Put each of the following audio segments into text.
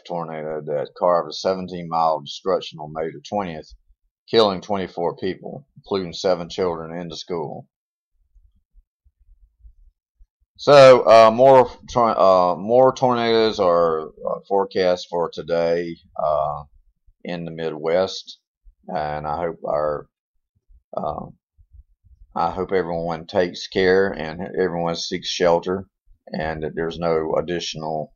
tornado that carved a 17-mile destruction on May the 20th, killing 24 people, including 7 children, in the school. So more tornadoes are forecast for today in the Midwest, and uh, I hope everyone takes care and everyone seeks shelter, and that there's no additional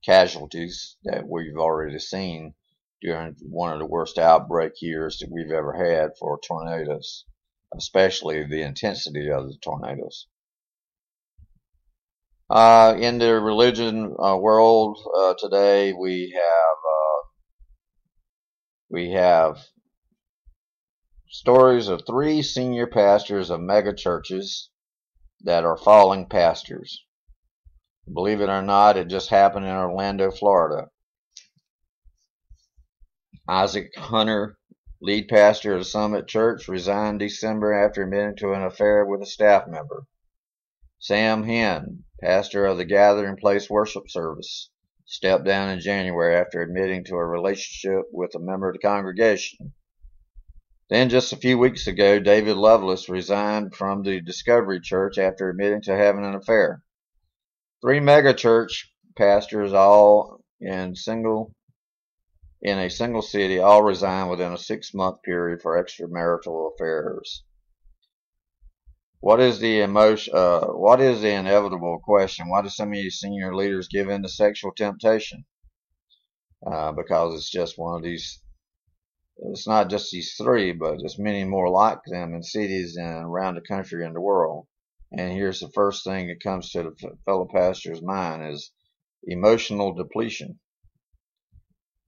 casualties that we've already seen during one of the worst outbreak years that we've ever had for tornadoes, especially the intensity of the tornadoes. In the religion world today, we have stories of 3 senior pastors of mega churches that are falling pastors. Believe it or not, it just happened in Orlando, Florida. Isaac Hunter, lead pastor of Summit Church, resigned December after admitting to an affair with a staff member. Sam Henn, pastor of the Gathering Place Worship Service, stepped down in January after admitting to a relationship with a member of the congregation. Then just a few weeks ago, David Lovelace resigned from the Discovery Church after admitting to having an affair. 3 megachurch pastors, all in a single city, all resigned within a 6-month period for extramarital affairs. What is the inevitable question? Why do so many senior leaders give in to sexual temptation? Because it's just one of these. It's not just these 3, but there's many more like them in cities and around the country and the world. And here's the first thing that comes to the fellow pastor's mind is emotional depletion.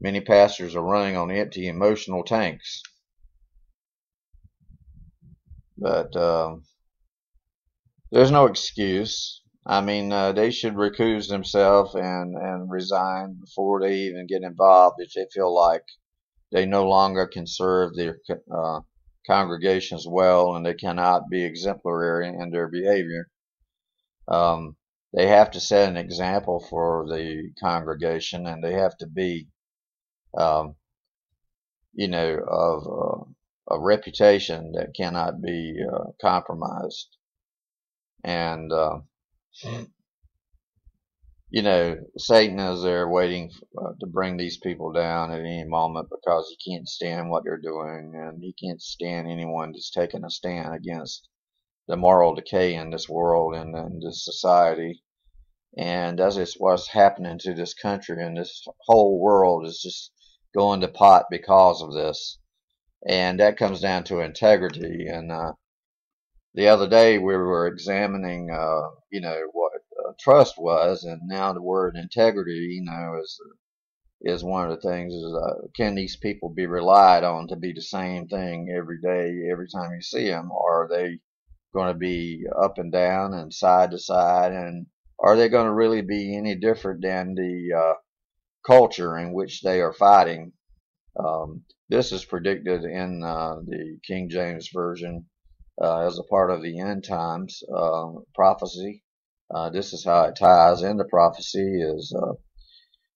Many pastors are running on empty emotional tanks. But there's no excuse. I mean, they should recuse themselves and resign before they even get involved if they feel like they no longer can serve their congregations well and they cannot be exemplary in their behavior. They have to set an example for the congregation, and they have to be, of a reputation that cannot be compromised. And Satan is there waiting to bring these people down at any moment because he can't stand what they're doing, and he can't stand anyone that's taking a stand against the moral decay in this world and in this society. And as is what's happening to this country, and this whole world is just going to pot because of this. And that comes down to integrity. And the other day we were examining, what trust was, and now the word integrity, is one of the things. Is can these people be relied on to be the same thing every day, every time you see them, or are they going to be up and down and side to side, and are they going to really be any different than the culture in which they are fighting? This is predicted in the King James Version as a part of the end times prophecy. This is how it ties into prophecy: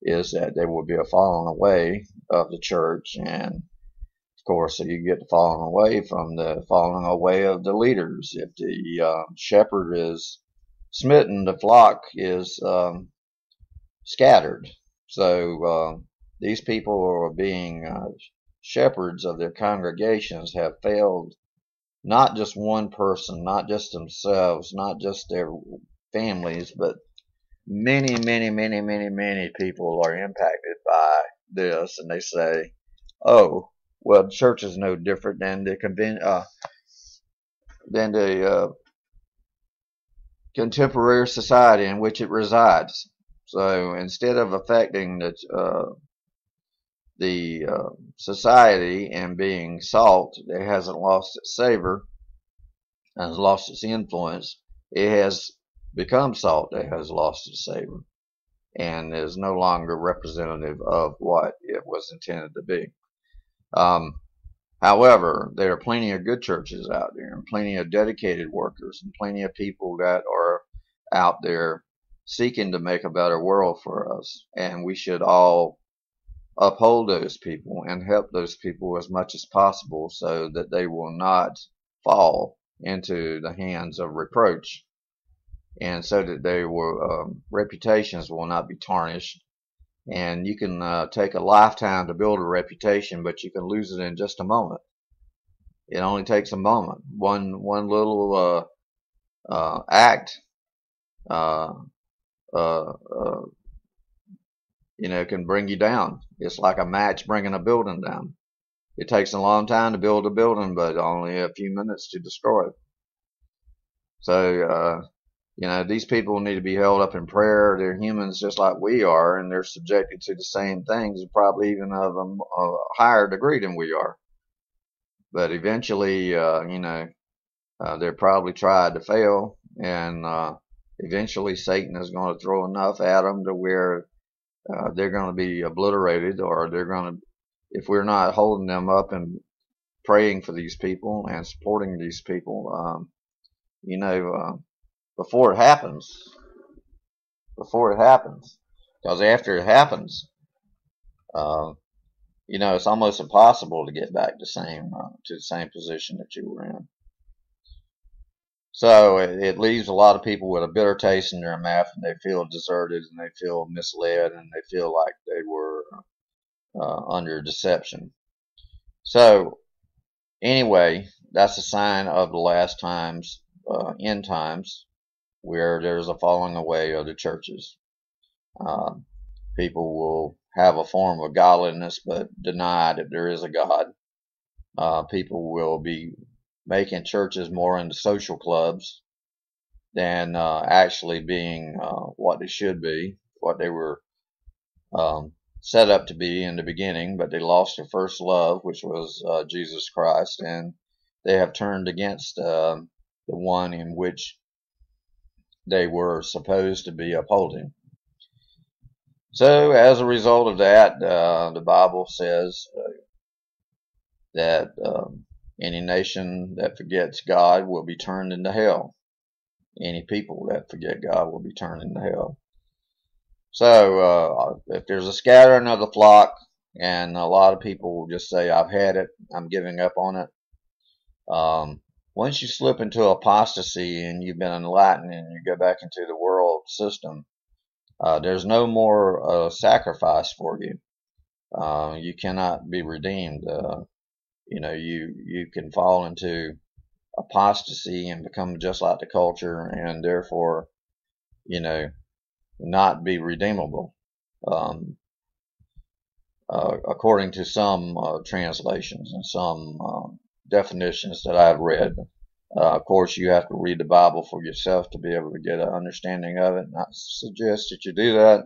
is that there will be a falling away of the church, and of course, you get the falling away from the falling away of the leaders. If the shepherd is smitten, the flock is scattered. So these people who are being shepherds of their congregations have failed not just one person, not just themselves, not just their families, but many, many, many, many, many people are impacted by this, and they say, "Oh, well, the church is no different than the contemporary society in which it resides." So instead of affecting the society and being salt that hasn't lost its savor, has lost its influence, it has become salt that has lost its savor and is no longer representative of what it was intended to be. However, there are plenty of good churches out there, and plenty of dedicated workers, and plenty of people that are out there seeking to make a better world for us. And we should all uphold those people and help those people as much as possible so that they will not fall into the hands of reproach, and so that their reputations will not be tarnished. And you can take a lifetime to build a reputation, but you can lose it in just a moment. It only takes a moment. One little act, uh, uh, uh, can bring you down. It's like a match bringing a building down. It takes a long time to build a building, but only a few minutes to destroy it. So, these people need to be held up in prayer. They're humans just like we are, and they're subjected to the same things, probably even of a higher degree than we are. But eventually, they're probably tried to fail, and eventually Satan is going to throw enough at them to where they're going to be obliterated, or they're going to, if we're not holding them up and praying for these people and supporting these people, before it happens, because after it happens, it's almost impossible to get back to the same position that you were in. So it leaves a lot of people with a bitter taste in their mouth, and they feel deserted, and they feel misled, and they feel like they were under deception. So anyway, that's a sign of the last times, end times, where there's a falling away of the churches. People will have a form of godliness but deny that there is a God. People will be making churches more into social clubs than actually being what they should be, what they were set up to be in the beginning, but they lost their first love, which was Jesus Christ, and they have turned against the one in which they were supposed to be upholding. So as a result of that, the Bible says that any nation that forgets God will be turned into hell. Any people that forget God will be turned into hell. So if there's a scattering of the flock, and a lot of people will just say, I've had it, I'm giving up on it. Once you slip into apostasy and you've been enlightened and you go back into the world system, there's no more sacrifice for you. You cannot be redeemed. You can fall into apostasy and become just like the culture, and therefore, not be redeemable, according to some translations and some definitions that I've read. Of course, you have to read the Bible for yourself to be able to get an understanding of it, and I suggest that you do that.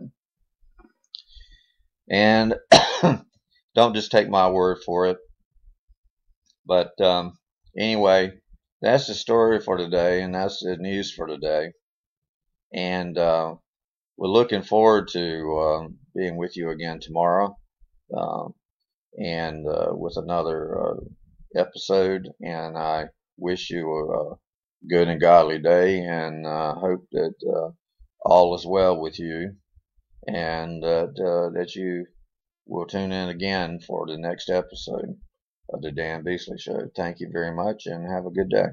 And don't just take my word for it. But anyway, that's the story for today, and that's the news for today. And we're looking forward to being with you again tomorrow, and with another episode. And I wish you a good and godly day, and hope that all is well with you, and that you will tune in again for the next episode of the Dan Beasley Show. Thank you very much, and have a good day.